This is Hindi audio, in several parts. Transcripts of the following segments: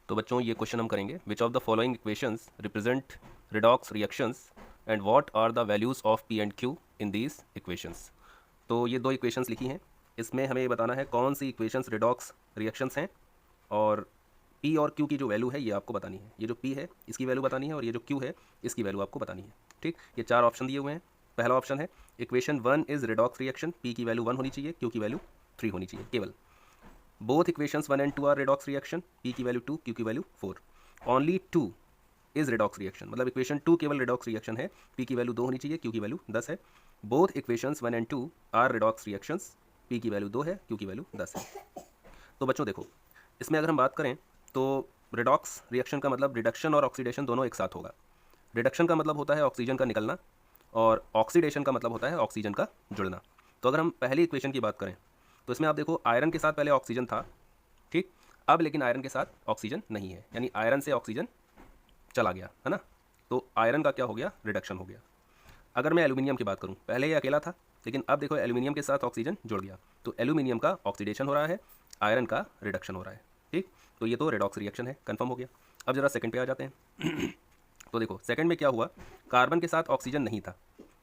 तो बच्चों ये क्वेश्चन हम करेंगे, which of the following equations represent redox reactions and what are the values of P and Q in these equations. तो ये दो इक्वेशंस लिखी हैं, इसमें हमें ये बताना है कौन सी इक्वेशंस रिडॉक्स रिएक्शंस हैं और पी और क्यू की जो वैल्यू है ये आपको बतानी है। ये जो पी है इसकी वैल्यू बतानी है और ये जो क्यू है इसकी वैल्यू आपको बतानी है। ठीक, ये चार ऑप्शन दिए हुए हैं। पहला ऑप्शन है equation 1 is redox reaction, P की वैल्यू 1 होनी चाहिए, क्यू की वैल्यू 3 होनी चाहिए केवल। Both equations 1 and 2 are redox reaction, P की वैल्यू 2, क्यू की value 4। Only 2 is redox reaction, मतलब इक्वेशन 2 केवल रिडॉक्स रिएक्शन है, पी की वैल्यू 2 होनी चाहिए, क्यू की वैल्यू 10 है। Both equations 1 and 2 are redox reactions, P की वैल्यू 2 है, क्यू की वैल्यू 10 है। तो बच्चों देखो, इसमें अगर हम बात करें तो रिडॉक्स रिएक्शन का मतलब रिडक्शन और ऑक्सीडेशन दोनों एक साथ होगा। रिडक्शन का मतलब होता है ऑक्सीजन का निकलना और ऑक्सीडेशन का मतलब होता है ऑक्सीजन का जुड़ना। तो अगर हम पहली इक्वेशन की बात करें तो इसमें आप देखो आयरन के साथ पहले ऑक्सीजन था, ठीक, अब लेकिन आयरन के साथ ऑक्सीजन नहीं है, यानी आयरन से ऑक्सीजन चला गया है ना, तो आयरन का क्या हो गया, रिडक्शन हो गया। अगर मैं एल्यूमिनियम की बात करूं, पहले ये अकेला था लेकिन अब देखो एल्यूमिनियम के साथ ऑक्सीजन जुड़ गया, तो एल्यूमिनियम का ऑक्सीडेशन हो रहा है, आयरन का रिडक्शन हो रहा है। ठीक, तो ये तो रेडॉक्स रिएक्शन है, कंफर्म हो गया। अब जरा सेकंड पे आ जाते हैं तो देखो सेकंड में क्या हुआ, कार्बन के साथ ऑक्सीजन नहीं था,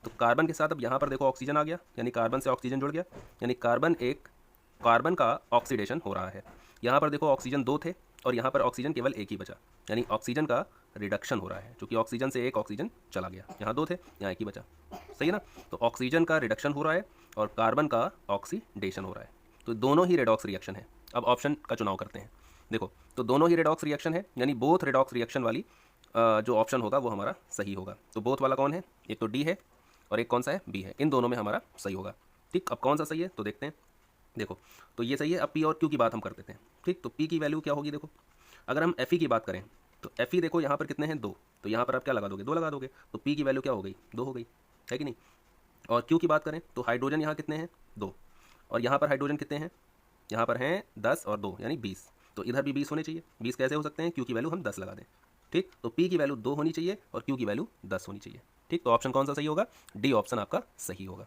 तो कार्बन के साथ अब यहाँ पर देखो ऑक्सीजन आ गया, यानी कार्बन से ऑक्सीजन जुड़ गया, यानी कार्बन का ऑक्सीडेशन हो रहा है। यहाँ पर देखो ऑक्सीजन 2 थे और यहाँ पर ऑक्सीजन केवल एक ही बचा, यानी ऑक्सीजन का रिडक्शन हो रहा है, क्योंकि ऑक्सीजन से एक ऑक्सीजन चला गया, यहाँ 2 थे यहाँ एक ही बचा, सही है ना। तो ऑक्सीजन का रिडक्शन हो रहा है और कार्बन का ऑक्सीडेशन हो रहा है, तो दोनों ही रेडॉक्स रिएक्शन है। अब ऑप्शन का चुनाव करते हैं। देखो तो दोनों ही रेडॉक्स रिएक्शन है, यानी बोथ रेडॉक्स रिएक्शन वाली जो ऑप्शन होगा वो हमारा सही होगा। तो बोथ वाला कौन है, एक तो डी है और एक कौन सा है, बी है, इन दोनों में हमारा सही होगा। ठीक, अब कौन सा सही है तो देखते हैं। देखो तो ये सही है। अब पी और क्यू की बात हम कर देते हैं। ठीक, तो पी की वैल्यू क्या होगी, देखो अगर हम एफ की बात करें तो एफ देखो यहाँ पर कितने हैं, 2, तो यहाँ पर आप क्या लगा दोगे, 2 लगा दोगे, तो पी की वैल्यू क्या हो गई, 2 हो गई, है कि नहीं। और क्यू की बात करें तो हाइड्रोजन यहाँ कितने हैं, 2, और यहाँ पर हाइड्रोजन कितने हैं, यहाँ पर हैं 10 और 2 यानी 20, तो इधर भी 20 होने चाहिए। 20 कैसे हो सकते हैं, क्यू की वैल्यू हम 10 लगा दें। ठीक, तो पी की वैल्यू 2 होनी चाहिए और क्यू की वैल्यू 10 होनी चाहिए। ठीक, तो ऑप्शन कौन सा सही होगा, डी ऑप्शन आपका सही होगा।